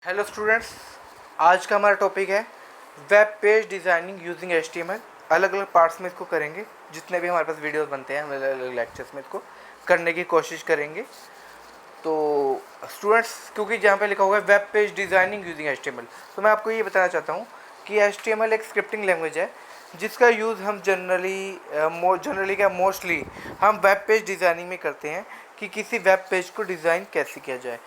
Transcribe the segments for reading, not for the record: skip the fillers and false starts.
Hello students, आज का हमारा टॉपिक है web page designing using HTML। अलग अलग पार्ट्स में इसको करेंगे। जितने भी हमारे पास वीडियोस बनते हैं हम अलग अलग लेक्चर्स में इसको करने की कोशिश करेंगे। तो स्टूडेंट्स, क्योंकि जहाँ पे लिखा हुआ है web page designing using HTML, तो मैं आपको ये बताना चाहता हूँ कि HTML एक स्क्रिप्टिंग लैंग्वेज है जिसका यूज़ हम जनरली क्या मोस्टली हम वेब पेज डिज़ाइनिंग में करते हैं कि किसी वेब पेज को डिज़ाइन कैसे किया जाए।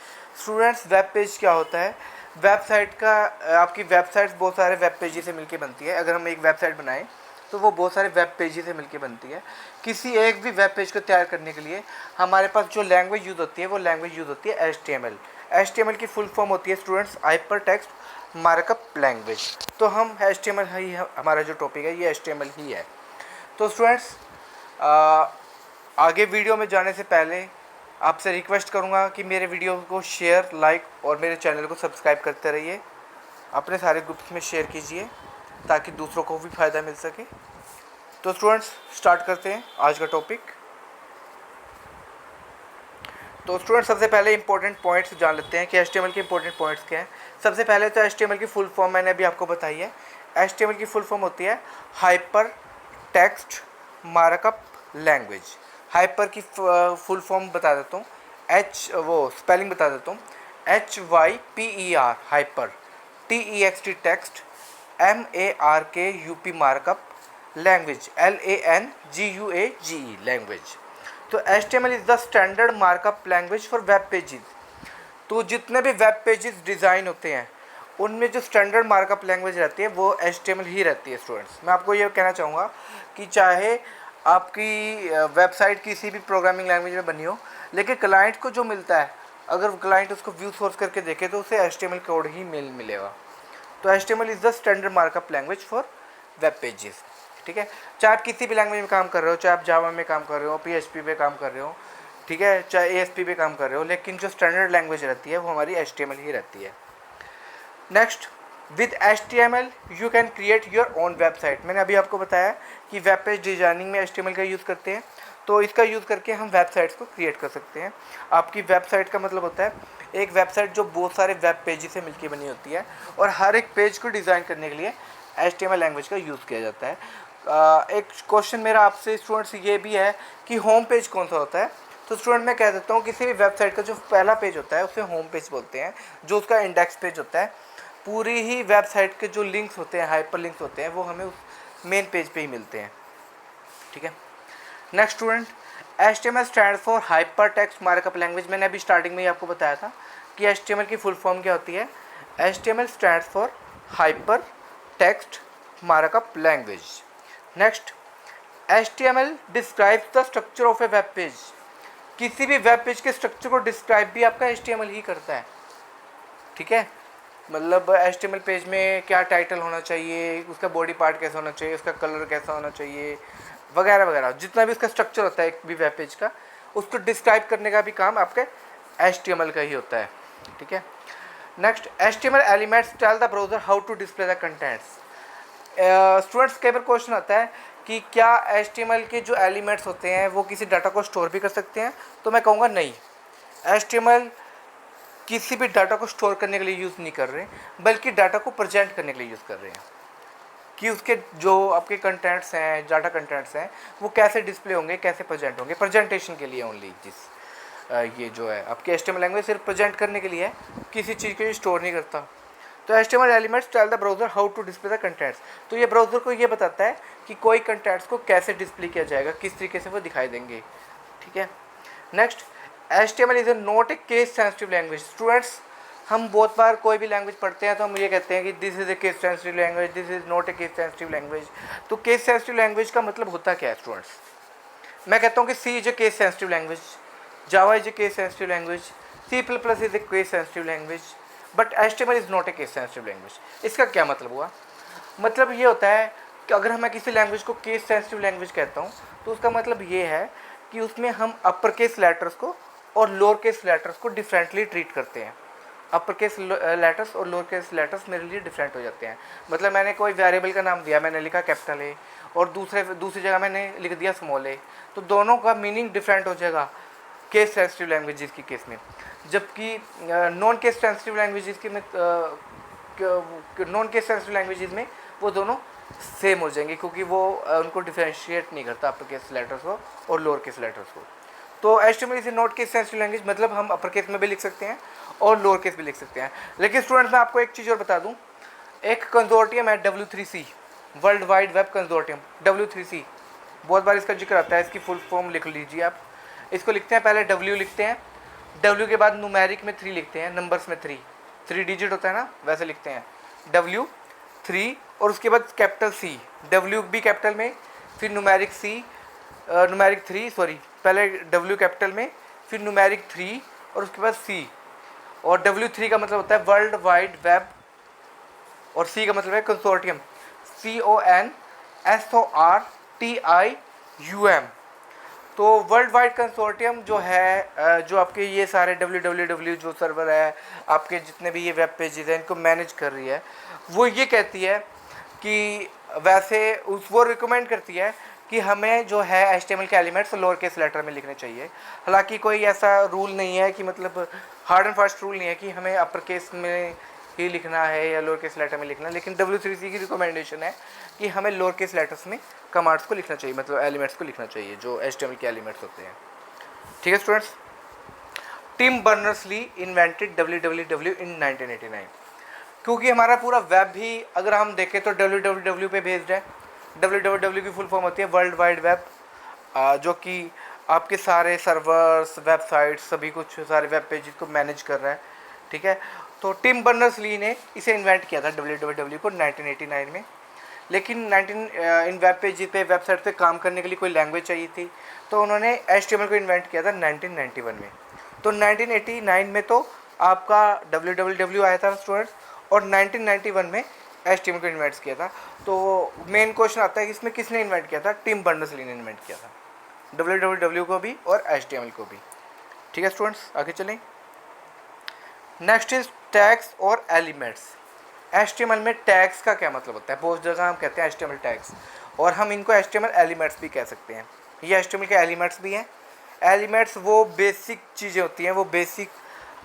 स्टूडेंट्स, वेब पेज क्या होता है? वेबसाइट का आपकी वेबसाइट्स बहुत सारे वेब पेज से मिलके बनती है। अगर हम एक वेबसाइट बनाएं तो वो बहुत सारे वेब पेज से मिलके बनती है। किसी एक भी वेब पेज को तैयार करने के लिए हमारे पास जो लैंग्वेज यूज़ होती है वो लैंग्वेज यूज़ होती है HTML। HTML की फुल फॉर्म होती है students hyper text markup language. तो हम HTML ही हमारा जो टॉपिक है ये HTML ही है। तो स्टूडेंट्स, आगे वीडियो में जाने से पहले आपसे रिक्वेस्ट करूंगा कि मेरे वीडियो को शेयर, लाइक और मेरे चैनल को सब्सक्राइब करते रहिए। अपने सारे ग्रुप्स में शेयर कीजिए ताकि दूसरों को भी फ़ायदा मिल सके। तो स्टूडेंट्स, स्टार्ट करते हैं आज का टॉपिक। तो स्टूडेंट्स, सबसे पहले इंपॉर्टेंट पॉइंट्स जान लेते हैं कि HTML के इंपॉर्टेंट पॉइंट्स क्या हैं। सबसे पहले तो HTML की फुल फॉर्म मैंने अभी आपको बताई है। HTML की फुल फॉर्म होती है hyper text markup language. Hyper की फुल फॉर्म बता देता हूँ, स्पेलिंग बता देता हूँ। HYPER hyper, TEXT text, MARKUP markup, language LANGUAGE language. तो HTML is the standard markup language for web pages. तो जितने भी वेब पेजेस डिज़ाइन होते हैं उनमें जो स्टैंडर्ड मार्कअप लैंग्वेज रहती है वो HTML ही रहती है। स्टूडेंट्स, मैं आपको ये कहना चाहूँगा कि चाहे आपकी वेबसाइट किसी भी प्रोग्रामिंग लैंग्वेज में बनी हो, लेकिन क्लाइंट को जो मिलता है, अगर क्लाइंट उसको व्यू सोर्स करके देखे तो उसे HTML कोड ही मिलेगा। तो HTML is the standard markup language for web pages. ठीक है, चाहे आप किसी भी लैंग्वेज में काम कर रहे हो, चाहे आप जावा में काम कर रहे हो, PHP पे काम कर रहे हो, ठीक है, चाहे ASP पे काम कर रहे हो, लेकिन जो स्टैंडर्ड लैंग्वेज रहती है वो हमारी HTML ही रहती है। Next, with HTML you can create your own website. मैंने अभी आपको बताया कि वेब पेज डिज़ाइनिंग में HTML का यूज़ करते हैं, तो इसका यूज़ करके हम वेबसाइट्स को क्रिएट कर सकते हैं। आपकी वेबसाइट का मतलब होता है एक वेबसाइट जो बहुत सारे वेब पेज से मिलकर बनी होती है, और हर एक पेज को डिज़ाइन करने के लिए HTML लैंग्वेज का यूज़ किया जाता है। एक क्वेश्चन मेरा आपसे स्टूडेंट्स ये भी है कि होम पेज कौन सा होता है। तो स्टूडेंट, मैं कह देता हूँ किसी भी वेबसाइट का जो पहला पेज होता है उसे होम पेज बोलते हैं, जो उसका इंडेक्स पेज होता है। पूरी ही वेबसाइट के जो लिंक्स होते हैं, हाइपर लिंक्स होते हैं, वो हमें उस मेन पेज पे ही मिलते हैं। ठीक है। Next student, HTML stand for hyper text markup language. मैंने अभी स्टार्टिंग में ही आपको बताया था कि HTML की फुल फॉर्म क्या होती है। HTML stand for hyper text markup language. Next, HTML describes the structure of a web page. किसी भी वेब पेज के स्ट्रक्चर को डिस्क्राइब भी आपका HTML ही करता है। ठीक है, मतलब HTML पेज में क्या टाइटल होना चाहिए, उसका बॉडी पार्ट कैसा होना चाहिए, उसका कलर कैसा होना चाहिए, वगैरह वगैरह, जितना भी उसका स्ट्रक्चर होता है एक भी वेब पेज का, उसको डिस्क्राइब करने का भी काम आपके HTML का ही होता है। ठीक है। Next, HTML elements tell the browser how to display the contents. Students, कई बार क्वेश्चन आता है कि क्या HTML के जो एलिमेंट्स होते हैं वो किसी डाटा को स्टोर भी कर सकते हैं। तो मैं कहूँगा नहीं, HTML किसी भी डाटा को स्टोर करने के लिए यूज़ नहीं कर रहे, बल्कि डाटा को प्रेजेंट करने के लिए यूज़ कर रहे हैं कि उसके जो आपके कंटेंट्स हैं, डाटा कंटेंट्स हैं, वो कैसे डिस्प्ले होंगे, कैसे प्रेजेंट होंगे, प्रेजेंटेशन के लिए ओनली। ये जो है आपकी HTML लैंग्वेज सिर्फ प्रेजेंट करने के लिए है, किसी चीज़ के लिए स्टोर नहीं करता। तो HTML elements tell the browser how to display the contents. तो ये ब्राउजर को ये बताता है कि कोई कंटेंट्स को कैसे डिस्प्ले किया जाएगा, किस तरीके से वो दिखाई देंगे। ठीक है। Next, HTML is not a case sensitive language. Students, हम बहुत बार कोई भी लैंग्वेज पढ़ते हैं तो हम ये कहते हैं कि this is a case sensitive language, this is not a case sensitive language. तो केस सेंसिटिव लैंग्वेज का मतलब होता क्या है स्टूडेंट्स? मैं कहता हूँ कि C is a case sensitive language, Java is a case sensitive language, C++ is a case sensitive language, but HTML is not a case sensitive language. इसका क्या मतलब हुआ? मतलब ये होता है कि अगर मैं किसी लैंग्वेज को केस सेंसिटिव लैंग्वेज कहता हूँ तो उसका मतलब ये है कि उसमें हम अपर केस लेटर्स को और लोअर केस लेटर्स को डिफरेंटली ट्रीट करते हैं। अपर केस लेटर्स और लोअर केस लेटर्स मेरे लिए डिफरेंट हो जाते हैं। मतलब मैंने कोई वेरिएबल का नाम दिया, मैंने लिखा कैपिटल ए, और दूसरी जगह मैंने लिख दिया स्मॉल ए, तो दोनों का मीनिंग डिफरेंट हो जाएगा केस सेंसिटिव लैंग्वेजेस की केस में। जबकि नॉन केस सेंसिटिव लैंग्वेजेस के में नॉन केस सेंसिटिव लैंग्वेजेस में वो दोनों सेम हो जाएंगे, क्योंकि वो उनको डिफरेंशिएट नहीं करता अपर केस लेटर्स को और लोअर केस लेटर्स को। तो HTML is not case sensitive language, मतलब हम अपर केस में भी लिख सकते हैं और लोअर केस भी लिख सकते हैं। लेकिन स्टूडेंट मैं आपको एक चीज़ और बता दूं, एक कंसोर्टियम है W3C, world wide web consortium, W3C, बहुत बार इसका जिक्र आता है। इसकी फुल फॉर्म लिख लीजिए आप। इसको लिखते हैं, पहले W लिखते हैं, W के बाद न्यूमेरिक में 3 लिखते हैं, नंबर्स में 3 डिजिट होता है ना, वैसे लिखते हैं W3, और उसके बाद कैपिटल C, W भी कैपिटल में, फिर न्यूमेरिक 3, सॉरी, पहले W कैपिटल में, फिर न्यूमेरिक 3 और उसके बाद C, और W3 का मतलब होता है वर्ल्ड वाइड वेब, और C का मतलब है कंसोर्टियम, CONSORTIUM। तो वर्ल्ड वाइड कंसोर्टियम जो है, जो आपके ये सारे www जो सर्वर है, आपके जितने भी ये वेब पेजेस हैं, इनको मैनेज कर रही है, वो ये कहती है कि वैसे वो रिकमेंड करती है कि हमें जो है HTML के एलिमेंट्स लोअर केस लेटर में लिखने चाहिए। हालांकि कोई ऐसा रूल नहीं है कि, मतलब हार्ड एंड फास्ट रूल नहीं है कि हमें अपर केस में ही लिखना है या लोअर केस लेटर में लिखना है, लेकिन W3C की रिकमेंडेशन है कि हमें लोअर केस लेटर्स में कमांड्स को लिखना चाहिए, मतलब एलिमेंट्स को लिखना चाहिए जो HTML के एलिमेंट्स होते हैं। ठीक है students, Tim Berners Lee invented www in 1989। क्योंकि हमारा पूरा वेब भी अगर हम देखें तो www पे बेस्ड है। www की फुल फॉर्म होती है वर्ल्ड वाइड वेब, जो कि आपके सारे सर्वर्स, वेबसाइट्स, सभी कुछ सारे वेब पेजेस को मैनेज कर रहा है। ठीक है, तो टिम बर्नर्स-ली ने इसे इन्वेंट किया था www को 1989 में। लेकिन इन वेब पेज पे, वेबसाइट पे काम करने के लिए कोई लैंग्वेज चाहिए थी, तो उन्होंने HTML को इन्वेंट किया था 1991 में। तो 1989 में तो आपका www आया था स्टूडेंट्स, और 1991 में HTML को इन्वेंट किया था। तो मेन क्वेश्चन आता है कि इसमें किसने इन्वेंट किया था? टिम बर्नर्स-ली ने इन्वेंट किया था, www को भी और HTML को भी। ठीक है स्टूडेंट्स, आगे चलें। नेक्स्ट इज टैग्स और एलिमेंट्स। HTML में टैग्स का क्या मतलब होता है? बहुत जगह हम कहते हैं HTML टैग्स, और हम इनको HTML एलिमेंट्स भी कह सकते हैं। ये HTML के एलिमेंट्स भी हैं। एलिमेंट्स वो बेसिक चीज़ें होती हैं, वो बेसिक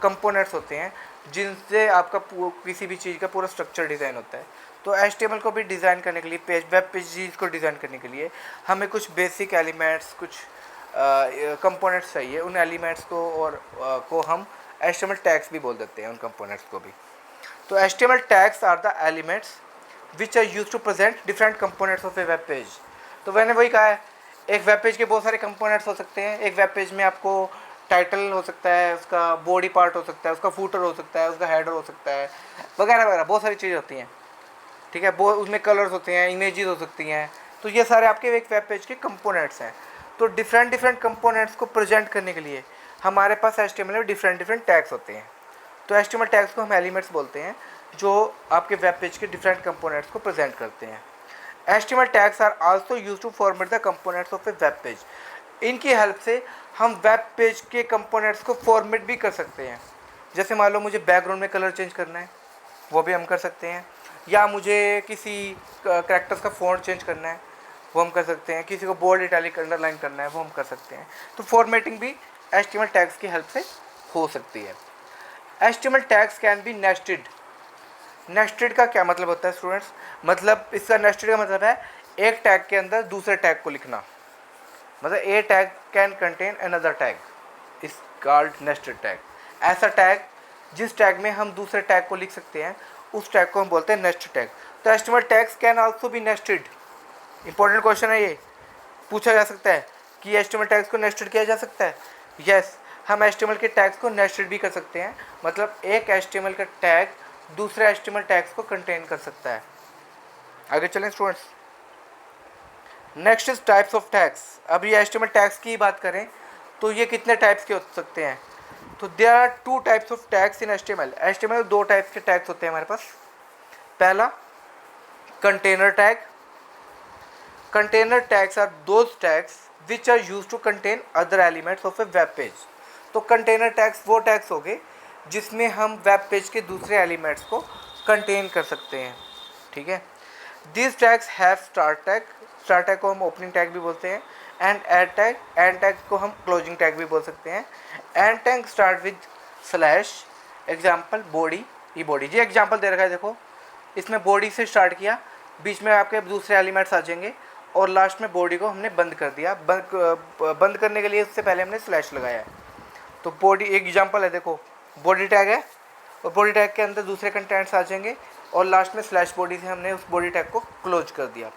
कंपोनेंट्स होते हैं जिनसे आपका किसी भी चीज़ का पूरा स्ट्रक्चर डिज़ाइन होता है। तो HTML को भी डिज़ाइन करने के लिए, वेब पेजेस को डिज़ाइन करने के लिए हमें कुछ बेसिक एलिमेंट्स, कुछ कंपोनेंट्स चाहिए। उन एलिमेंट्स को और को हम HTML टैग्स भी बोल देते हैं, उन कंपोनेंट्स को भी। तो HTML tags are the elements which are use to present different components of a web page. तो मैंने वही कहा है, एक वेब पेज के बहुत सारे कंपोनेंट्स हो सकते हैं। एक वेब पेज में आपको टाइटल हो सकता है, उसका बॉडी पार्ट हो सकता है, उसका फूटर हो सकता है, उसका हेडर हो सकता है, वगैरह वगैरह बहुत सारी चीज़ें होती हैं। ठीक है, बहुत उसमें कलर्स होते हैं, इमेजेस हो सकती हैं। तो ये सारे आपके एक वेब पेज के कंपोनेंट्स हैं। तो डिफरेंट कंपोनेंट्स को प्रेजेंट करने के लिए हमारे पास HTML में डिफरेंट टैग्स होते हैं। तो HTML टैग्स को हम एलिमेंट्स बोलते हैं, जो आपके वेब पेज के डिफरेंट कंपोनेंट्स को प्रेजेंट करते हैं। HTML tags are also used to format the components of a web page. इनकी हेल्प से हम वेब पेज के कंपोनेंट्स को फॉर्मेट भी कर सकते हैं। जैसे मान लो मुझे बैकग्राउंड में कलर चेंज करना है, वो भी हम कर सकते हैं, या मुझे किसी कैरेक्टर्स का फॉन्ट चेंज करना है, वो हम कर सकते हैं, किसी को बोल्ड, इटैलिक, अंडरलाइन करना है, वो हम कर सकते हैं। तो फॉर्मेटिंग भी HTML टैग्स की हेल्प से हो सकती है। HTML tags can be nested. Nested का क्या मतलब होता है स्टूडेंट्स? मतलब इसका नेस्टेड का मतलब है एक टैग के अंदर दूसरे टैग को लिखना। मतलब a tag can contain another tag, is called nested tag. ऐसा टैग जिस टैग में हम दूसरे टैग को लिख सकते हैं, उस टैग को हम बोलते हैं नेस्टेड टैग। तो HTML tags can also be nested. Important question है ये, पूछा जा सकता है कि HTML टैग्स को नेस्टेड किया जा सकता है। यस, हम HTML के टैग्स को नेस्टेड भी कर सकते हैं। मतलब एक HTML का टैग दूसरे HTML टैग्स को कंटेन कर सकता है। आगे चलें students. Next is types of tags. अब ये HTML टैग्स की बात करें तो ये कितने टाइप्स के हो सकते हैं? तो there are 2 types of tags in HTML। HTML में 2 टाइप्स के टैग्स होते हैं हमारे पास। पहला container tag. Container tags are those tags which are use to contain other elements of a web page. तो कंटेनर टैग्स वो टैग्स हो गए जिसमें हम वेब पेज के दूसरे एलिमेंट्स को कंटेन कर सकते हैं। ठीक है, this tags have start tag. Start tag को हम ओपनिंग टैग भी बोलते हैं। एंड एंड टैग को हम क्लोजिंग टैग भी बोल सकते हैं। And tag start with slash example body, ये बॉडी जी एग्जाम्पल दे रखा है देखो, इसमें बॉडी से स्टार्ट किया, बीच में आपके दूसरे एलिमेंट्स आ जाएंगे और लास्ट में बॉडी को हमने बंद कर दिया। बंद करने के लिए उससे पहले हमने स्लैश लगाया है। तो बॉडी एक एग्जाम्पल है देखो, बॉडी टैग है और बॉडी टैग के अंदर दूसरे कंटेंट्स आ जाएंगे और लास्ट में स्लैश बॉडी से हमने उस बॉडी टैग को क्लोज कर दिया।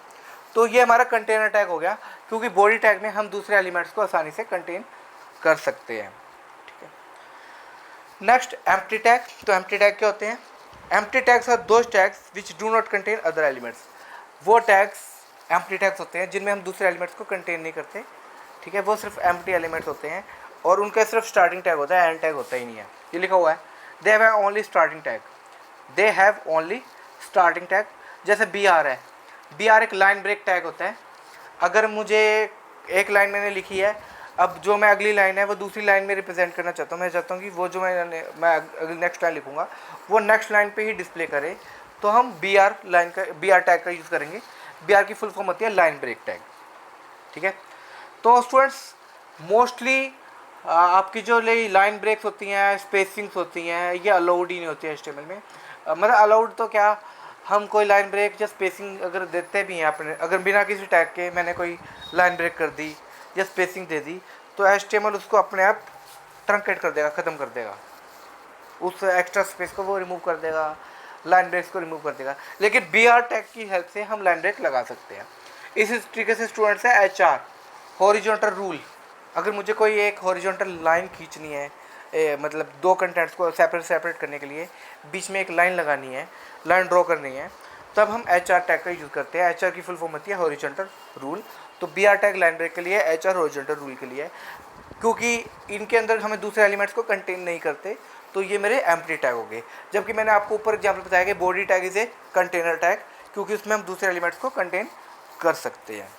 तो ये हमारा कंटेनर टैग हो गया, क्योंकि बॉडी टैग में हम दूसरे एलिमेंट्स को आसानी से कंटेन कर सकते हैं। ठीक है, नेक्स्ट एम्प्टी टैग। तो एम्प्टी टैग क्या होते हैं? Empty tags are those tags which do not contain other elements. वो टैग्स एम्प्टी टैग्स होते हैं जिनमें हम दूसरे एलिमेंट्स को कंटेन नहीं करते। ठीक है, वो सिर्फ एम्प्टी एलिमेंट्स होते हैं और उनका सिर्फ स्टार्टिंग टैग होता है, एंड टैग होता ही नहीं है। ये लिखा हुआ है they have only starting tag, they have only starting tag. जैसे बी आर है, बी आर एक लाइन ब्रेक टैग होता है। अगर मुझे एक लाइन मैंने लिखी है, अब जो मैं अगली लाइन है वो दूसरी लाइन में रिप्रेजेंट करना चाहता हूँ, मैं चाहता हूँ कि वो जो मैं अगली नेक्स्ट लाइन लिखूँगा वो नेक्स्ट लाइन पे ही डिस्प्ले करे, तो हम बी आर लाइन का बी आर टैग का यूज़ करेंगे। बी आर की फुल फॉर्म होती है लाइन ब्रेक टैग। ठीक है, तो स्टूडेंट्स मोस्टली आपकी जो लाइन ब्रेक्स होती हैं, स्पेसिंग्स होती हैं, ये अलाउड ही नहीं होती है HTML में। मतलब अलाउड तो क्या, हम कोई लाइन ब्रेक या स्पेसिंग अगर देते भी हैं अपने, अगर बिना किसी टैग के मैंने कोई लाइन ब्रेक कर दी या स्पेसिंग दे दी, तो HTML उसको अपने आप ट्रंकेट कर देगा, ख़त्म कर देगा, उस एक्स्ट्रा स्पेस को वो रिमूव कर देगा, लाइन ब्रेक्स को रिमूव कर देगा। लेकिन BR टैग की हेल्प से हम लाइन ब्रेक लगा सकते हैं। इसी तरीके से स्टूडेंट्स है HR हॉरिजॉन्टल रूल। अगर मुझे कोई एक हॉरिजॉन्टल लाइन खींचनी है, मतलब दो कंटेंट्स को सेपरेट करने के लिए बीच में एक लाइन लगानी है, लाइन ड्रॉ करनी है, तब हम HR टैग का यूज़ करते हैं। HR की फुल फॉर्म होती है हॉरिजॉन्टल रूल। तो BR टैग लाइन ब्रेक के लिए, HR हॉरिजॉन्टल रूल के लिए, क्योंकि इनके अंदर हमें दूसरे एलिमेंट्स को कंटेन नहीं करते, तो ये मेरे एम्प्टी टैग हो गए। जबकि मैंने आपको ऊपर एग्जाम्पल बताया कि body tag is a container tag, क्योंकि उसमें हम दूसरे एलिमेंट्स को कंटेन कर सकते हैं।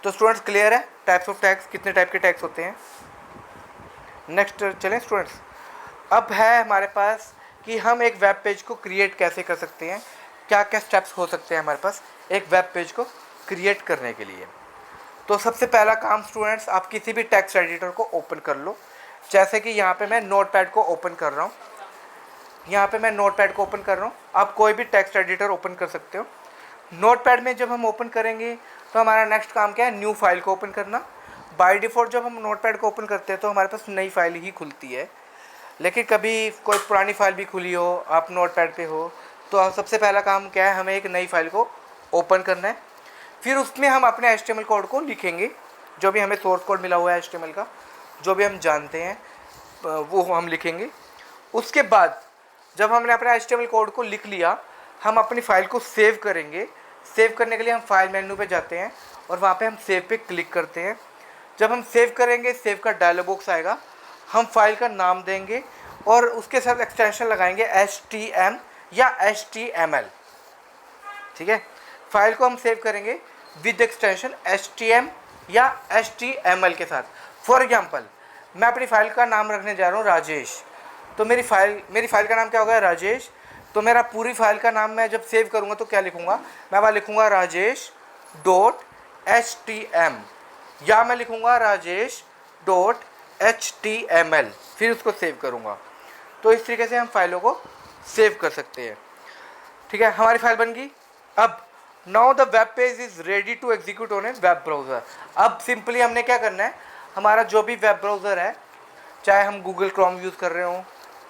तो स्टूडेंट्स क्लियर है टाइप्स ऑफ टैग्स, कितने टाइप के टैग्स होते हैं। नेक्स्ट चलें स्टूडेंट्स, अब है हमारे पास कि हम एक वेब पेज को क्रिएट कैसे कर सकते हैं, क्या क्या स्टेप्स हो सकते हैं हमारे पास एक वेब पेज को क्रिएट करने के लिए। तो सबसे पहला काम स्टूडेंट्स, आप किसी भी टेक्स्ट एडिटर को ओपन कर लो। जैसे कि यहाँ पे मैं नोटपैड को ओपन कर रहा हूँ, यहाँ पे मैं नोटपैड को ओपन कर रहा हूँ। आप कोई भी टेक्स्ट एडिटर ओपन कर सकते हो। नोटपैड में जब हम ओपन करेंगे तो हमारा नेक्स्ट काम क्या है, न्यू फाइल को ओपन करना। बाय डिफ़ॉल्ट जब हम नोटपैड को ओपन करते हैं तो हमारे पास नई फाइल ही खुलती है, लेकिन कभी कोई पुरानी फाइल भी खुली हो, आप नोटपैड पे हो, तो सबसे पहला काम क्या है, हमें एक नई फाइल को ओपन करना है। फिर उसमें हम अपने HTML कोड को लिखेंगे, जो भी हमें सोर्स कोड मिला हुआ है HTML का, जो भी हम जानते हैं वो हम लिखेंगे। उसके बाद जब हमने अपने HTML कोड को लिख लिया, हम अपनी फ़ाइल को सेव करेंगे। सेव करने के लिए हम फाइल मेन्यू पे जाते हैं और वहाँ पे हम सेव पे क्लिक करते हैं। जब हम सेव करेंगे, सेव का डायलॉग बॉक्स आएगा, हम फाइल का नाम देंगे और उसके साथ एक्सटेंशन लगाएंगे HTM या HTML। ठीक है, फाइल को हम सेव करेंगे विद एक्सटेंशन HTM या HTML के साथ। फॉर एग्जांपल मैं अपनी फाइल का नाम रखने जा रहा हूँ राजेश, तो मेरी फाइल का नाम क्या होगा, राजेश। तो मेरा पूरी फाइल का नाम मैं जब सेव करूँगा तो क्या लिखूँगा, मैं वहाँ लिखूँगा rajesh.htm या मैं लिखूँगा rajesh.html, फिर उसको सेव करूँगा। तो इस तरीके से हम फाइलों को सेव कर सकते हैं। ठीक है, हमारी फाइल बन गई। अब now the web page is ready to execute on a web browser. अब सिंपली हमने क्या करना है, हमारा जो भी वेब ब्राउज़र है, चाहे हम गूगल क्रोम यूज़ कर रहे हों,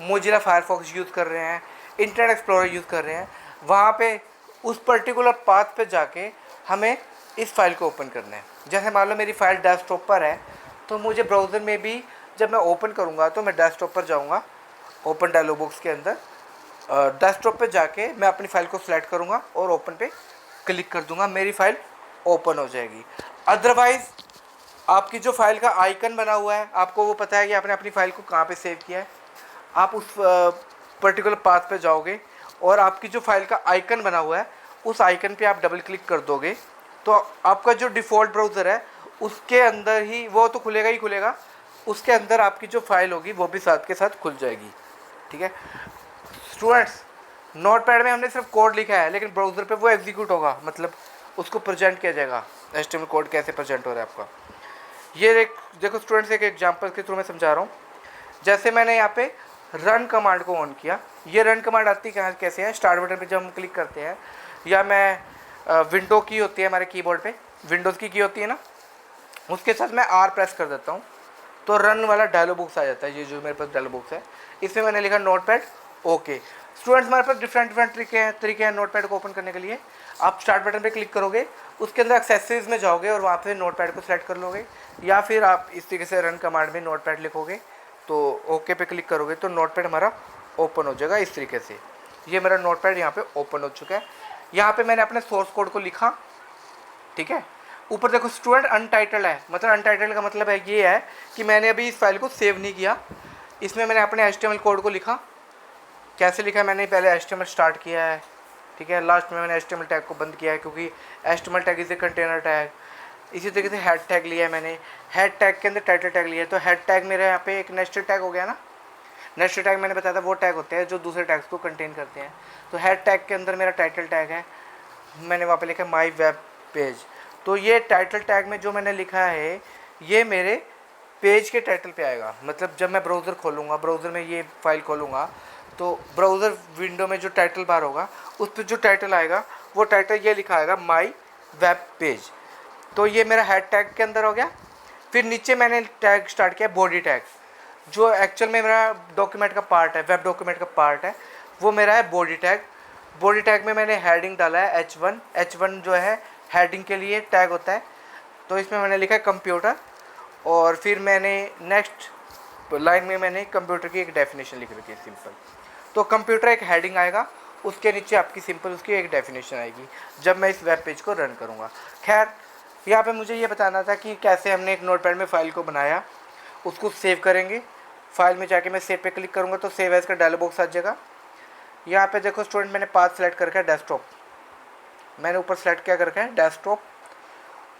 मोजिला फायरफॉक्स यूज़ कर रहे हैं, इंटरनेट एक्सप्लोरर यूज़ कर रहे हैं, वहाँ पे उस पर्टिकुलर पाथ पे जाके हमें इस फाइल को ओपन करना है। जैसे मान लो मेरी फ़ाइल डेस्कटॉप पर है, तो मुझे ब्राउज़र में भी जब मैं ओपन करूँगा तो मैं डेस्कटॉप पर जाऊँगा, ओपन डायलॉग बॉक्स के अंदर डेस्कटॉप पे जाके मैं अपनी फ़ाइल को सिलेक्ट करूँगा और ओपन पे क्लिक कर दूँगा, मेरी फ़ाइल ओपन हो जाएगी। अदरवाइज़ आपकी जो फाइल का आइकन बना हुआ है, आपको वो पता है कि आपने अपनी फ़ाइल को कहाँ पे सेव किया है, आप उस पर्टिकुलर पाथ पे जाओगे और आपकी जो फाइल का आइकन बना हुआ है उस आइकन पे आप डबल क्लिक कर दोगे, तो आपका जो डिफ़ॉल्ट ब्राउज़र है उसके अंदर ही वो तो खुलेगा ही खुलेगा, उसके अंदर आपकी जो फाइल होगी वो भी साथ के साथ खुल जाएगी। ठीक है स्टूडेंट्स, नोटपैड में हमने सिर्फ कोड लिखा है, लेकिन ब्राउज़र पे वो एग्जीक्यूट होगा, मतलब उसको प्रेजेंट किया जाएगा। HTML कोड कैसे प्रेजेंट हो रहा है आपका, ये एक देखो स्टूडेंट्स, एक एग्जांपल के थ्रू मैं समझा रहा हूँ। जैसे मैंने यहाँ पे रन कमांड को ऑन किया। ये रन कमांड आती कहाँ कैसे है, स्टार्ट बटन पे जब हम क्लिक करते हैं, या मैं विंडो की होती है हमारे कीबोर्ड पे, विंडोज़ की होती है ना, उसके साथ मैं आर प्रेस कर देता हूँ तो रन वाला डायलॉग बॉक्स आ जाता है। ये जो मेरे पास डायलॉग बॉक्स है, इसमें मैंने लिखा नोटपैड ओके। स्टूडेंट्स, हमारे पास डिफरेंट तरीके हैं नोटपैड को ओपन करने के लिए। आप स्टार्ट बटन पे क्लिक करोगे, उसके अंदर एक्सेसरीज में जाओगे और वहाँ पे नोटपैड को सिलेक्ट कर लोगे, या फिर आप इस तरीके से रन कमांड में नोटपैड लिखोगे तो ओके पे क्लिक करोगे तो नोटपैड हमारा ओपन हो जाएगा इस तरीके से। ये मेरा नोटपैड यहाँ पे ओपन हो चुका है। यहाँ पे मैंने अपने सोर्स कोड को लिखा, ठीक है। ऊपर देखो स्टूडेंट अनटाइटल्ड है, मतलब अनटाइटल्ड का मतलब है ये है कि मैंने अभी इस फाइल को सेव नहीं किया। इसमें मैंने अपने HTML कोड को लिखा। कैसे लिखा है, मैंने पहले HTML स्टार्ट किया है, ठीक है। लास्ट में मैंने HTML टैग को बंद किया है क्योंकि HTML tag is a container tag. इसी तरीके से हेड टैग लिया है मैंने, हेड टैग के अंदर टाइटल टैग लिया है। तो हेड टैग मेरे यहाँ पे एक नेस्टेड टैग हो गया ना। नेस्टेड टैग मैंने बताया था वो टैग होते हैं जो दूसरे टैग्स को कंटेन करते हैं। तो हेड टैग के अंदर मेरा टाइटल टैग है, मैंने वहाँ पे लिखा माई वेब पेज। तो ये टाइटल टैग में जो मैंने लिखा है ये मेरे पेज के टाइटल पे आएगा। मतलब जब मैं ब्राउज़र खोलूँगा, ब्राउज़र में ये फाइल खोलूँगा तो ब्राउज़र विंडो में जो टाइटल बार होगा उस पर जो टाइटल आएगा वो टाइटल ये लिखा आएगा माई वेब पेज। तो ये मेरा हेड टैग के अंदर हो गया। फिर नीचे मैंने टैग स्टार्ट किया बॉडी टैग, जो एक्चुअल में मेरा डॉक्यूमेंट का पार्ट है, वेब डॉक्यूमेंट का पार्ट है, वो मेरा है बॉडी टैग। बॉडी टैग में मैंने हेडिंग डाला है H1 जो है हेडिंग के लिए टैग होता है। तो इसमें मैंने लिखा है कंप्यूटर, और फिर मैंने नेक्स्ट लाइन में मैंने कंप्यूटर की एक डेफिनेशन लिख रखी है सिंपल। तो कंप्यूटर एक हेडिंग आएगा, उसके नीचे आपकी सिंपल उसकी एक डेफिनेशन आएगी जब मैं इस वेब पेज को रन करूँगा। खैर, यहाँ पे मुझे ये बताना था कि कैसे हमने एक नोटपैड में फ़ाइल को बनाया, उसको सेव करेंगे। फाइल में जाके मैं सेव पे क्लिक करूँगा तो सेव एज का डायलॉग बॉक्स आ जाएगा। यहाँ पे देखो स्टूडेंट, मैंने पाथ सेलेक्ट करके है डेस्कटॉप, मैंने ऊपर सेलेक्ट क्या करके है डेस्कटॉप,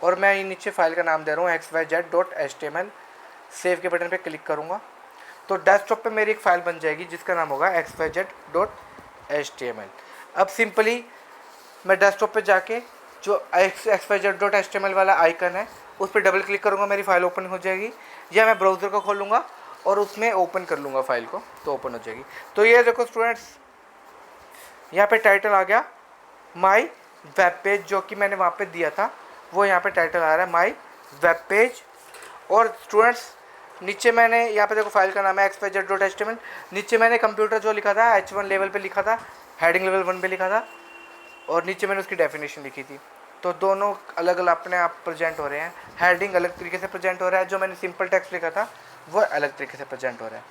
और मैं ये नीचे फाइल का नाम दे रहा हूँ xyz.html। सेव के बटन पे क्लिक करूँगा तो डेस्कटॉप पे मेरी एक फ़ाइल बन जाएगी जिसका नाम होगा xyz.html। अब सिंपली मैं डेस्कटॉप पे जाके जो xyz.html वाला आइकन है उस पर डबल क्लिक करूँगा, मेरी फ़ाइल ओपन हो जाएगी। या मैं ब्राउज़र को खोलूँगा और उसमें ओपन कर लूँगा फाइल को तो ओपन हो जाएगी। तो ये देखो स्टूडेंट्स, यहाँ पे टाइटल आ गया माई वेब पेज, जो कि मैंने वहाँ पे दिया था वो यहाँ पे टाइटल आ रहा है माई वेब पेज। और स्टूडेंट्स नीचे मैंने यहाँ पे देखो फाइल का नाम है xyz.html, नीचे मैंने कंप्यूटर जो लिखा था H1 लेवल पे लिखा था, हेडिंग लेवल 1 पे लिखा था, और नीचे मैंने उसकी डेफिनेशन लिखी थी। तो दोनों अलग अलग अपने आप प्रेजेंट हो रहे हैं। हेडिंग अलग तरीके से प्रेजेंट हो रहा है, जो मैंने सिंपल टेक्स्ट लिखा था वो अलग तरीके से प्रेजेंट हो रहा है।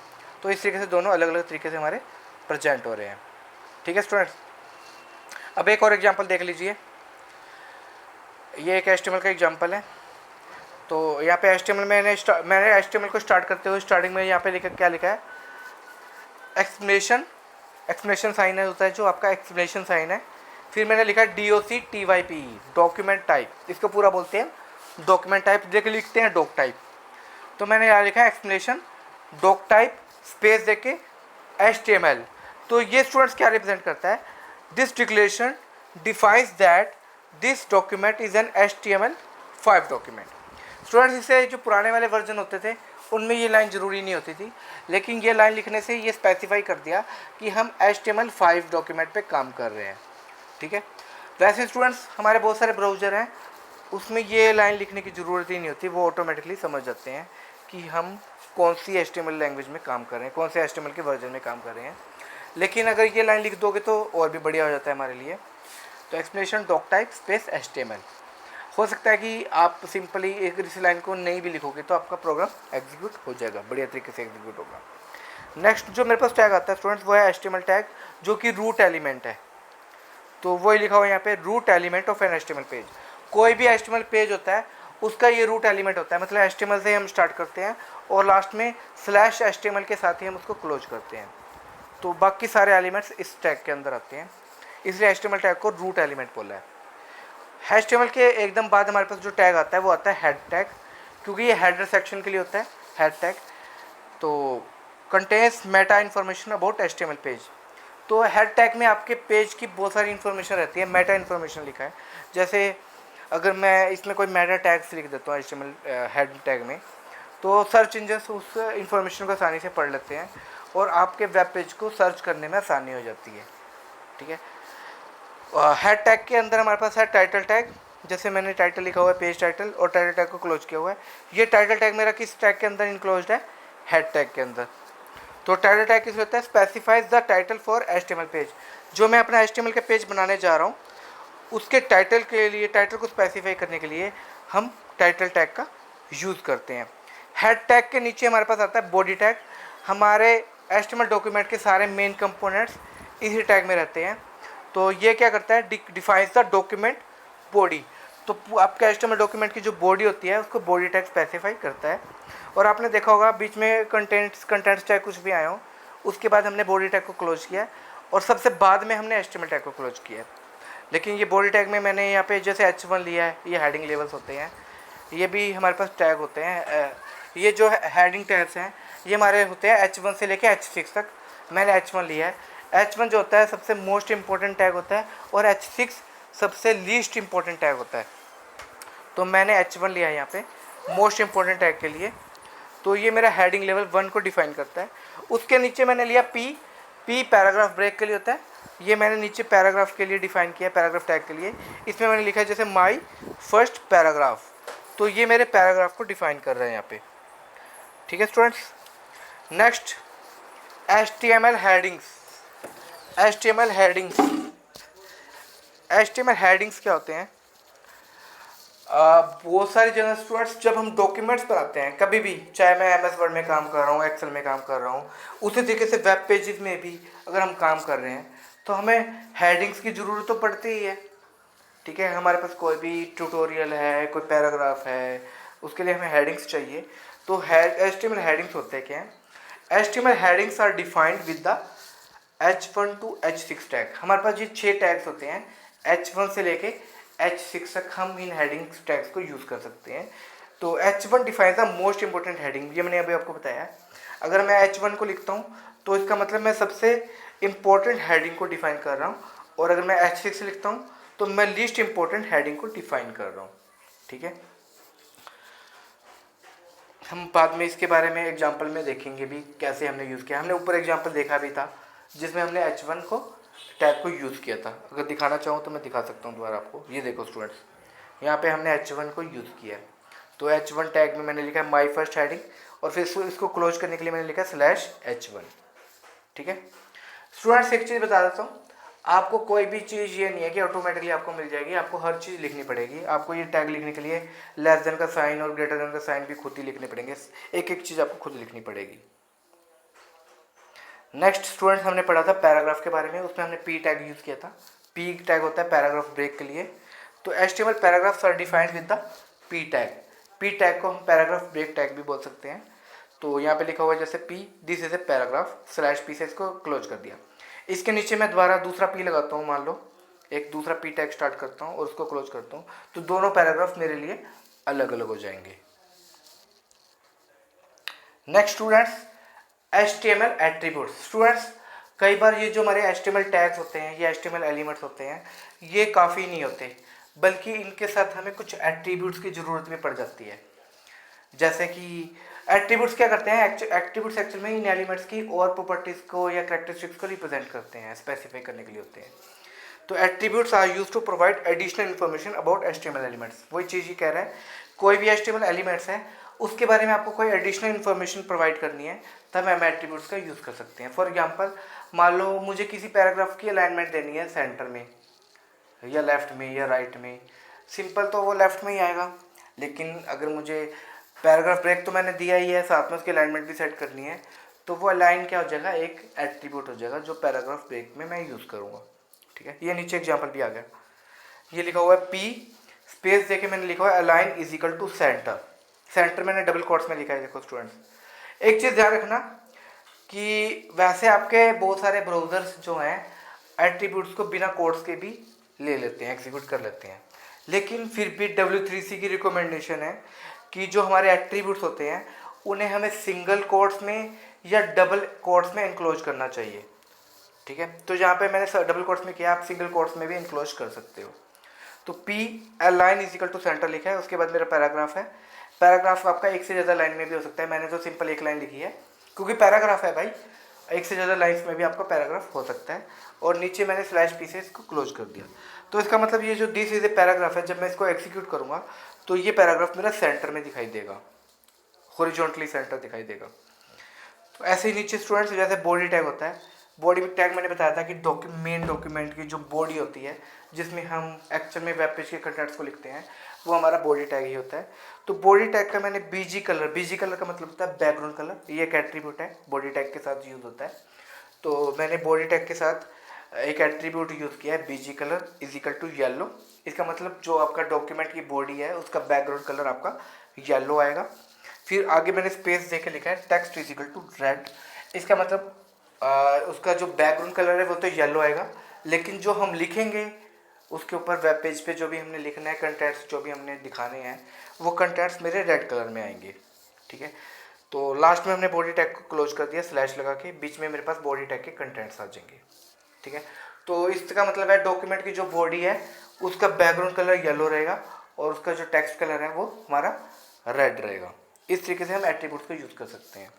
तो इस तरीके से दोनों अलग अलग तरीके से हमारे प्रेजेंट हो रहे हैं, ठीक है स्टूडेंट्स। अब एक और एग्जांपल देख लीजिए, ये एक HTML का एग्जांपल है। तो यहाँ पे HTML मैंने HTML को स्टार्ट करते हुए स्टार्टिंग में यहाँ पे लिखा क्या लिखा है, एक्सप्लेनेशन साइन है, होता है जो आपका एक्सप्लेनेशन साइन है। फिर मैंने लिखा है DOCTYPE डॉक्यूमेंट टाइप, इसको पूरा बोलते हैं डॉक्यूमेंट टाइप, देखे लिखते हैं डॉक टाइप। तो मैंने यहाँ लिखा है एक्सप्लेनेशन डॉक टाइप स्पेस देके HTML। तो ये स्टूडेंट्स क्या रिप्रेजेंट करता है, this declaration defines that this document is an HTML5 document. Students, इससे जो पुराने वाले वर्जन होते थे उनमें ये लाइन ज़रूरी नहीं होती थी, लेकिन ये लाइन लिखने से ये स्पेसिफाई कर दिया कि हम HTML5 डॉक्यूमेंट पे काम कर रहे हैं, ठीक है। वैसे स्टूडेंट्स हमारे बहुत सारे ब्राउज़र हैं उसमें ये लाइन लिखने की ज़रूरत ही नहीं होती, वो ऑटोमेटिकली समझ जाते हैं कि हम कौन सी HTML लैंग्वेज में काम कर रहे हैं, कौन से HTML के वर्जन में काम कर रहे हैं। लेकिन अगर ये लाइन लिख दोगे तो और भी बढ़िया हो जाता है हमारे लिए। तो explanation doc type space HTML। हो सकता है कि आप सिंपली एक इस लाइन को नहीं भी लिखोगे तो आपका प्रोग्राम एग्जीक्यूट हो जाएगा, बढ़िया तरीके से एग्जीक्यूट होगा। नेक्स्ट जो मेरे पास टैग आता है स्टूडेंट्स वो है HTML टैग, जो कि रूट एलिमेंट है। तो वही लिखा हुआ है यहाँ पे, root element of an HTML पेज। कोई भी HTML पेज होता है उसका ये रूट एलिमेंट होता है, मतलब HTML से हम स्टार्ट करते हैं और लास्ट में /HTML के साथ ही हम उसको क्लोज करते हैं। तो बाकी सारे एलिमेंट्स इस टैग के अंदर आते हैं, इसलिए HTML टैग को रूट एलिमेंट बोला है। HTML के एकदम बाद हमारे पास जो टैग आता है वो आता है हेड टैग, क्योंकि ये हेडर सेक्शन के लिए होता है हेड टैग। तो contains Meta information about HTML page. तो हेड टैग में आपके पेज की बहुत सारी इन्फॉर्मेशन रहती है, मेटा इन्फॉर्मेशन लिखा है। जैसे अगर मैं इसमें कोई मेटा टैग्स लिख देता हूँ HTML हेड टैग में, तो सर्च इंजन उस इन्फॉर्मेशन को आसानी से पढ़ लेते हैं और आपके वेब पेज को सर्च करने में आसानी हो जाती है। ठीक है, हेड टैग के अंदर हमारे पास है टाइटल टैग, जैसे मैंने टाइटल लिखा हुआ है पेज टाइटल और टाइटल टैग को क्लोज किया हुआ है। ये टाइटल टैग मेरा किस टैग के अंदर इंक्लोज्ड है, हेड टैग के अंदर। तो टाइटल टैग किस होता है, specifies the title for HTML page. जो मैं अपना HTML के पेज बनाने जा रहा हूँ उसके टाइटल के लिए, टाइटल को स्पेसिफाई करने के लिए हम टाइटल टैग का यूज़ करते हैं। हेड टैग के नीचे हमारे पास आता है बॉडी टैग। हमारे HTML डॉक्यूमेंट के सारे मेन कंपोनेंट्स इसी टैग में रहते हैं। तो ये क्या करता है, डिफाइंस द डॉक्यूमेंट बॉडी। तो आपके HTML डॉक्यूमेंट की जो बॉडी होती है उसको बॉडी टैग स्पेसिफाई करता है। और आपने देखा होगा बीच में कंटेंट्स टैग कुछ भी आए हो, उसके बाद हमने बॉडी टैग को क्लोज किया और सबसे बाद में हमने HTML टैग को क्लोज किया। लेकिन ये बॉडी टैग में मैंने यहाँ पे जैसे H1 लिया है, ये हेडिंग लेवल्स होते हैं, ये भी हमारे पास टैग होते हैं। ये जो हेडिंग टैग्स हैं ये हमारे होते हैं H1 से लेके H6 तक। मैंने H1 लिया है। H1 जो होता है सबसे मोस्ट इम्पोर्टेंट टैग होता है और H6 सबसे लीस्ट इम्पोर्टेंट टैग होता है। तो मैंने H1 लिया है यहाँ पे मोस्ट इम्पोर्टेंट टैग के लिए। तो ये मेरा हेडिंग लेवल 1 को डिफाइन करता है। उसके नीचे मैंने लिया P पैराग्राफ ब्रेक के लिए होता है। ये मैंने नीचे पैराग्राफ के लिए डिफाइन किया, पैराग्राफ टैग के लिए। इसमें मैंने लिखा है जैसे माई फर्स्ट पैराग्राफ, तो ये मेरे पैराग्राफ को डिफाइन कर रहे हैं यहाँ पे। ठीक है students, next HTML headings. HTML headings क्या होते हैं, बहुत सारी जगह स्टूडेंट्स जब हम डॉक्यूमेंट्स बनाते हैं कभी भी, चाहे मैं MS वर्ड में काम कर रहा हूँ, एक्सेल में काम कर रहा हूँ, उसी तरीके से वेब पेजेस में भी अगर हम काम कर रहे हैं तो हमें हेडिंग्स की ज़रूरत तो पड़ती ही है। ठीक है, हमारे पास कोई भी ट्यूटोरियल है, कोई पैराग्राफ है, उसके लिए हमें हेडिंग्स चाहिए। तो HTML हेडिंग्स होते हैं क्या है, HTML headings are defined with the H1 to H6 tag. हमारे पास ये 6 टैग्स होते हैं, H1 से लेके H6 तक हम इन हेडिंग्स टैग्स को यूज़ कर सकते हैं। तो H1 defines the most important heading, ये मैंने अभी आपको बताया। अगर मैं H1 को लिखता हूँ तो इसका मतलब मैं सबसे इम्पोर्टेंट हेडिंग को डिफाइन कर रहा हूँ, और अगर मैं H6 लिखता हूँ तो मैं लीस्ट इम्पोर्टेंट हेडिंग को डिफाइन कर रहा हूँ। ठीक है, हम बाद में इसके बारे में एग्जाम्पल में देखेंगे भी कैसे हमने यूज़ किया। हमने ऊपर एग्जाम्पल देखा भी था जिसमें हमने H1 को टैग को यूज़ किया था। अगर दिखाना चाहूँ तो मैं दिखा सकता हूँ दोबारा आपको। ये देखो स्टूडेंट्स, यहाँ पे हमने H1 को यूज़ किया है। तो H1 टैग में मैंने लिखा है माई फर्स्ट हेडिंग, और फिर इसको क्लोज करने के लिए मैंने लिखा /H1। ठीक है स्टूडेंट्स, एक चीज़ बता देता हूँ, आपको कोई भी चीज़ ये नहीं है कि ऑटोमेटिकली आपको मिल जाएगी, आपको हर चीज़ लिखनी पड़ेगी। आपको ये टैग लिखने के लिए लेस देन का साइन और ग्रेटर देन का साइन भी खुद ही लिखने पड़ेंगे, एक एक चीज़ आपको खुद लिखनी पड़ेगी। नेक्स्ट स्टूडेंट, हमने पढ़ा था पैराग्राफ के बारे में, उसमें हमने P टैग यूज़ किया था। P टैग होता है पैराग्राफ ब्रेक के लिए। तो HTML paragraphs are defined with the P tag. P tag को हम पैराग्राफ ब्रेक टैग भी बोल सकते हैं। तो यहाँ पे लिखा हुआ है जैसे P, this is a paragraph, /P से इसको क्लोज कर दिया। इसके नीचे मैं दोबारा दूसरा P लगाता हूँ, मान लो एक दूसरा P टैग स्टार्ट करता हूँ और उसको क्लोज करता हूँ, तो दोनों पैराग्राफ मेरे लिए अलग अलग हो जाएंगे। Next students, HTML attributes. Students, कई बार ये जो हमारे HTML टैग्स होते हैं, ये HTML एलिमेंट्स होते हैं, ये काफ़ी नहीं होते, बल्कि इनके साथ हमें कुछ एट्रीब्यूट्स की ज़रूरत भी पड़ जाती है। जैसे कि एट्रीब्यूट्स क्या करते हैं, एट्रीब्यूट्स एक्चुअल में इन एलिमेंट्स की और प्रॉपर्टीज़ को या कैरेक्टरिस्टिक्स को रिप्रेजेंट करते हैं, स्पेसिफाई करने के लिए होते हैं। तो attributes are use to provide additional information about HTML elements. वही चीज़ ही कह रहा है, कोई भी HTML एलिमेंट्स है उसके बारे में आपको कोई एडिशनल इन्फॉर्मेशन प्रोवाइड करनी है, तब हम एट्रीब्यूट्स का यूज़ कर सकते हैं। फॉर एग्जांपल, मान लो मुझे किसी पैराग्राफ की अलाइनमेंट देनी है सेंटर में या लेफ्ट में या राइट में, सिंपल तो वो लेफ्ट में ही आएगा। लेकिन अगर मुझे पैराग्राफ ब्रेक तो मैंने दिया ही है, साथ में उसकी अलाइनमेंट भी सेट करनी है, तो वो अलाइन क्या हो जाएगा, एक एट्रीब्यूट हो जाएगा जो पैराग्राफ ब्रेक में मैं यूज़ करूँगा। ठीक है, ये नीचे एग्जाम्पल भी आ गया। ये लिखा हुआ है P स्पेस देके मैंने लिखा हुआ है align is equal to centre. Centre मैंने डबल कोट्स में लिखा है। देखो स्टूडेंट्स, एक चीज़ ध्यान रखना कि वैसे आपके बहुत सारे ब्राउज़र्स जो हैं एट्रीब्यूट्स को बिना कोट्स के भी ले लेते हैं, एग्जीक्यूट कर लेते हैं, लेकिन फिर भी W3C की रिकमेंडेशन है कि जो हमारे एट्रीब्यूट्स होते हैं उन्हें हमें सिंगल कोट्स में या डबल कोट्स में इनक्लोज करना चाहिए। ठीक है, तो यहाँ पे मैंने डबल कोट्स में किया, आप सिंगल कोट्स में भी इनक्लोज कर सकते हो। तो P align is equal to centre लिखा है, उसके बाद मेरा पैराग्राफ है। पैराग्राफ आपका एक से ज़्यादा लाइन में भी हो सकता है, मैंने तो सिंपल एक लाइन लिखी है क्योंकि पैराग्राफ है भाई, एक से ज़्यादा लाइन्स में भी आपका पैराग्राफ हो सकता है। और नीचे मैंने स्लैश पी से इसको क्लोज कर दिया। तो इसका मतलब ये जो दिस इज ए पैराग्राफ है, जब मैं इसको एग्जीक्यूट करूँगा तो ये पैराग्राफ मेरा सेंटर में दिखाई देगा, हॉरिजॉन्टली सेंटर दिखाई देगा। तो ऐसे ही नीचे स्टूडेंट्स जैसे बॉडी टैग होता है, बॉडी टैग मैंने बताया था कि मेन डॉक्यूमेंट की जो बॉडी होती है जिसमें हम एक्चुअल में वेब पेज के कंटेंट्स को लिखते हैं, वो हमारा बॉडी टैग ही होता है। तो बॉडी टैग का मैंने बीजी कलर का मतलब होता है बैकग्राउंड कलर, ये एक एट्रीब्यूट है, बॉडी टैग के साथ यूज़ होता है। तो मैंने बॉडी टैग के साथ एक एट्रीब्यूट यूज़ किया है, BG colour is equal to yellow. इसका मतलब जो आपका डॉक्यूमेंट की बॉडी है उसका बैकग्राउंड कलर आपका येलो आएगा। फिर आगे मैंने स्पेस दे के लिखा है text is equal to red. इसका मतलब उसका जो बैकग्राउंड कलर है वो तो येलो आएगा, लेकिन जो हम लिखेंगे उसके ऊपर वेब पेज पे जो भी हमने लिखना है, कंटेंट्स जो भी हमने दिखाने हैं, वो कंटेंट्स मेरे रेड कलर में आएंगे। ठीक है, तो लास्ट में हमने बॉडी टैग को क्लोज कर दिया स्लैश लगा के, बीच में मेरे पास बॉडी टैग के कंटेंट्स आ जाएंगे। ठीक है, तो इसका मतलब है डॉक्यूमेंट की जो बॉडी है उसका बैकग्राउंड कलर येलो रहेगा और उसका जो टेक्स्ट कलर है वो हमारा रेड रहेगा। इस तरीके से हम एट्रीब्यूट्स को यूज़ कर सकते हैं।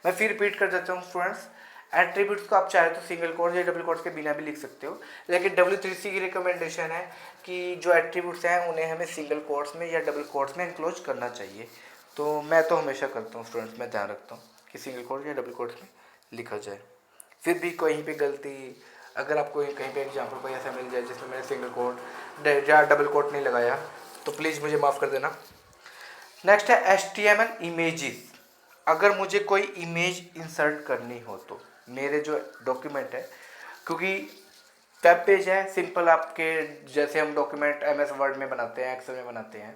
मैं फिर रिपीट कर देता हूँ स्टूडेंट्स, एट्रीब्यूट्स को आप चाहे तो सिंगल कोट्स या डबल कोट्स के बिना भी लिख सकते हो, लेकिन W3C की रिकमेंडेशन है कि जो एट्रीब्यूट्स हैं उन्हें हमें सिंगल कोट्स में या डबल कोट्स में इंक्लोज करना चाहिए। तो मैं तो हमेशा करता हूँ स्टूडेंट्स, मैं ध्यान रखता हूँ कि सिंगल कोट्स या डबल कोट्स में लिखा जाए। फिर भी कहीं पे गलती, अगर आपको कहीं पे एग्जाम्पल कोई ऐसा मिल जाए जिसमें मैंने सिंगल कोट या डबल कोट नहीं लगाया तो प्लीज़ मुझे माफ़ कर देना। नेक्स्ट है HTML इमेजेस। अगर मुझे कोई इमेज इंसर्ट करनी हो तो मेरे जो डॉक्यूमेंट है, क्योंकि वेब पेज है सिंपल, आपके जैसे हम डॉक्यूमेंट MS वर्ड में बनाते हैं, एक्सेल में बनाते हैं,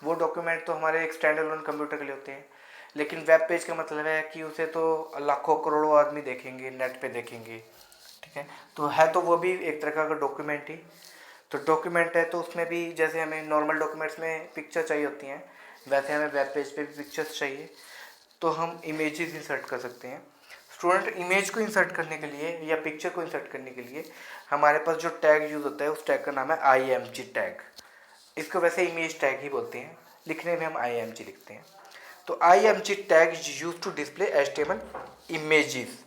वो डॉक्यूमेंट तो हमारे एक स्टैंड अलोन कंप्यूटर के लिए होते हैं। लेकिन वेब पेज का मतलब है कि उसे तो लाखों करोड़ों आदमी देखेंगे, नेट पे देखेंगे। ठीक है, तो है तो वो भी एक तरह का डॉक्यूमेंट ही। तो डॉक्यूमेंट है तो उसमें भी जैसे हमें नॉर्मल डॉक्यूमेंट्स में पिक्चर चाहिए होती हैं, वैसे हमें वेब पेज पे भी पिक्चर्स चाहिए, तो हम इमेजेस इंसर्ट कर सकते हैं। स्टूडेंट, इमेज को इंसर्ट करने के लिए या पिक्चर को इंसर्ट करने के लिए हमारे पास जो टैग यूज़ होता है उस टैग का नाम है IMG टैग। इसको वैसे इमेज टैग ही बोलते हैं, लिखने में हम IMG लिखते हैं। तो IMG tag is use to display HTML images.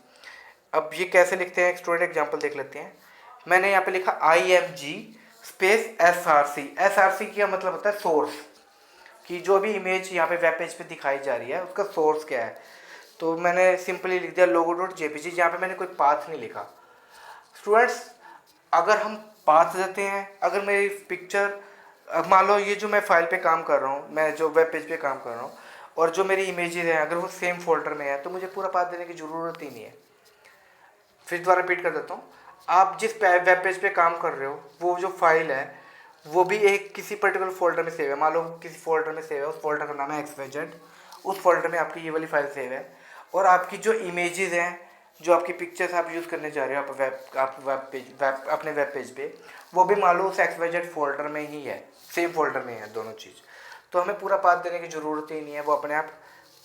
अब ये कैसे लिखते हैं स्टूडेंट, एग्जांपल देख लेते हैं। मैंने यहाँ पे लिखा IMG स्पेस SRC। SRC का मतलब होता है सोर्स, कि जो भी इमेज यहाँ पे वेब पेज पे दिखाई जा रही है उसका सोर्स क्या है। तो मैंने सिंपली लिख दिया logo.jpg, जहाँ पे मैंने कोई पाथ नहीं लिखा। स्टूडेंट्स, अगर हम पाथ देते हैं, अगर मेरी पिक्चर, मान लो ये जो मैं फाइल पे काम कर रहा हूँ, मैं जो वेब पेज पे काम कर रहा हूँ, और जो मेरी इमेजेस हैं अगर वो सेम फोल्डर में है तो मुझे पूरा पाथ देने की ज़रूरत ही नहीं है। फिर दोबारा रिपीट कर देता हूँ, आप जिस वेब पेज पे काम कर रहे हो वो जो फाइल है वो भी एक किसी पर्टिकुलर फोल्डर में सेव है। मान लो किसी फोल्डर में सेव है, उस फोल्डर का नाम है XYZ, उस फोल्डर में आपकी ये वाली फाइल सेव है, और आपकी जो इमेजेस हैं, जो आपकी पिक्चर्स आप यूज़ करने जा रहे हो अपने वेब पेज पे, वो भी मान लो उस XYZ फोल्डर में ही है, सेम फोल्डर में है दोनों चीज़। तो हमें पूरा पाथ देने की ज़रूरत ही नहीं है, वो अपने आप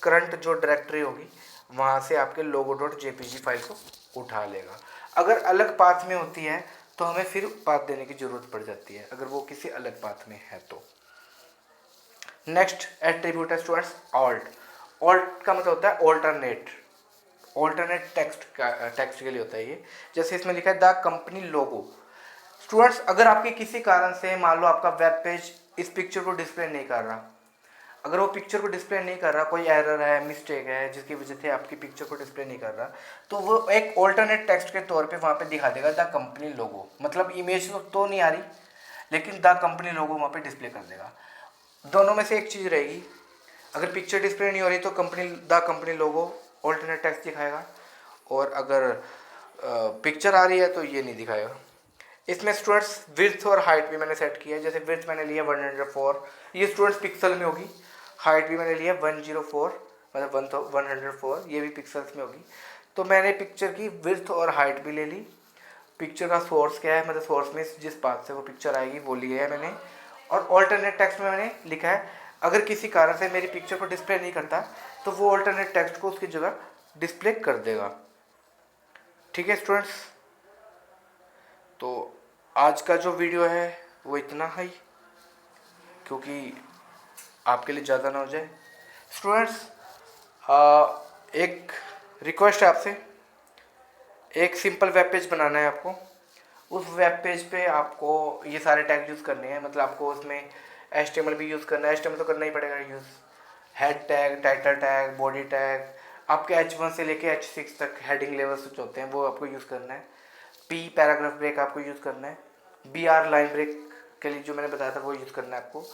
करंट जो डायरेक्टरी होगी वहाँ से आपके logo.jpg फाइल को उठा लेगा। अगर अलग पाथ में होती है तो हमें फिर पाथ देने की ज़रूरत पड़ जाती है, अगर वो किसी अलग पाथ में है तो। नेक्स्ट एट्रीब्यूट है स्टूडेंट्स ऑल्ट। ऑल्ट का मतलब होता है ऑल्टरनेट टेक्स्ट के लिए होता है ये। जैसे इसमें लिखा है द कंपनी लोगो। स्टूडेंट्स, अगर आपके किसी कारण से मान लो आपका वेब पेज इस पिक्चर को डिस्प्ले नहीं कर रहा, अगर वो पिक्चर को डिस्प्ले नहीं कर रहा, कोई एरर है, मिस्टेक है जिसकी वजह से आपकी पिक्चर को डिस्प्ले नहीं कर रहा, तो वो एक ऑल्टरनेट टेक्स्ट के तौर पे वहाँ पे दिखा देगा द कंपनी लोगो। मतलब इमेज तो नहीं आ रही लेकिन द कंपनी लोगो वहाँ पे डिस्प्ले कर देगा। दोनों में से एक चीज़ रहेगी, अगर पिक्चर डिस्प्ले नहीं हो रही तो the company logo alternate text दिखाएगा, और अगर पिक्चर आ रही है तो ये नहीं दिखाएगा। इसमें स्टूडेंट्स विड्थ और हाइट भी मैंने सेट किया है। जैसे विड्थ मैंने लिया 104, ये स्टूडेंट्स पिक्सल में होगी। हाइट भी मैंने लिया 104, मतलब 104, ये भी पिक्सल्स में होगी। तो मैंने पिक्चर की विड्थ और हाइट भी ले ली। पिक्चर का सोर्स क्या है, मतलब सोर्स में जिस पाथ से वो पिक्चर आएगी वो लिया है मैंने। और ऑल्टरनेट टेक्स्ट में मैंने लिखा है अगर किसी कारण से मेरी पिक्चर को डिस्प्ले नहीं करता तो वो ऑल्टरनेट टेक्स्ट को उसकी जगह डिस्प्ले कर देगा। ठीक है स्टूडेंट्स, तो आज का जो वीडियो है वो इतना है, क्योंकि आपके लिए ज़्यादा ना हो जाए। स्टूडेंट्स, एक रिक्वेस्ट है आपसे एक सिंपल वेब पेज बनाना है आपको। उस वेब पेज पे आपको ये सारे टैग यूज़ करने हैं, मतलब आपको उसमें HTML भी यूज़ करना है, HTML तो करना ही पड़ेगा use, head tag, title tag, body tag, आपके H1 से लेके H6 तक हेडिंग लेवल्स जो होते हैं वो आपको यूज़ करना है। P पैराग्राफ ब्रेक आपको यूज़ करना है। BR लाइन ब्रेक के लिए जो मैंने बताया था वो यूज़ करना है आपको।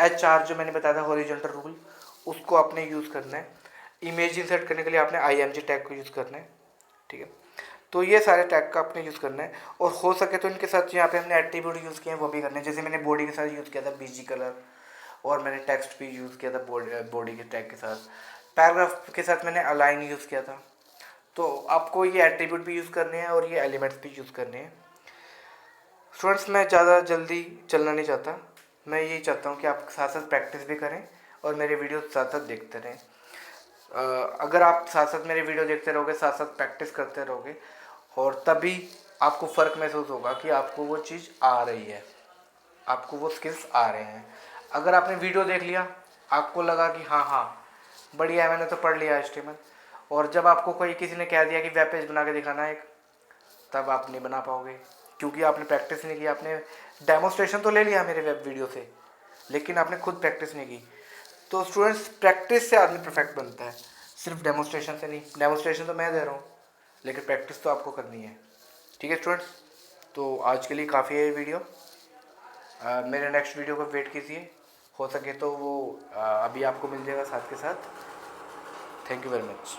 HR जो मैंने बताया था हॉरिजॉन्टल रूल, उसको आपने यूज़ करना है। इमेज इंसर्ट करने के लिए आपने IMG टैग को यूज़ करना है, ठीक है। तो ये सारे टैग का आपने यूज़ करना है, और हो सके तो इनके साथ यहाँ पे हमने एट्रीब्यूट यूज़ किए हैं वो भी करने हैं। जैसे मैंने बॉडी के साथ यूज़ किया था BG कलर, और मैंने टेक्स्ट भी यूज़ किया था बॉडी के टैग के साथ। पैराग्राफ के साथ मैंने अलाइन यूज़ किया था। तो आपको ये एट्रीब्यूट भी यूज़ करने हैं और ये एलिमेंट्स भी यूज़ करने हैं। स्टूडेंट्स, मैं ज़्यादा जल्दी चलना नहीं चाहता, मैं यही चाहता हूँ कि आप साथ साथ प्रैक्टिस भी करें और मेरे वीडियो साथ साथ देखते रहें। अगर आप साथ साथ मेरे वीडियो देखते रहोगे, साथ साथ प्रैक्टिस करते रहोगे, और तभी आपको फ़र्क महसूस होगा कि आपको वो चीज़ आ रही है, आपको वो स्किल्स आ रहे हैं। अगर आपने वीडियो देख लिया, आपको लगा कि हाँ हाँ बढ़िया है, मैंने तो पढ़ लिया HTML, और जब आपको कोई किसी ने कह दिया कि वेब पेज बना के दिखाना है, तब आप नहीं बना पाओगे, क्योंकि आपने प्रैक्टिस नहीं की। आपने डेमोस्ट्रेशन तो ले लिया मेरे वेब वीडियो से, लेकिन आपने खुद प्रैक्टिस नहीं की। तो स्टूडेंट्स, प्रैक्टिस से आदमी परफेक्ट बनता है, सिर्फ डेमोस्ट्रेशन से नहीं। डेमोस्ट्रेशन तो मैं दे रहा हूँ, लेकिन प्रैक्टिस तो आपको करनी है, ठीक है स्टूडेंट्स। तो आज के लिए काफ़ी है ये वीडियो। मेरे नेक्स्ट वीडियो को वेट कीजिए, हो सके तो वो अभी आपको मिल जाएगा साथ के साथ। Thank you very much.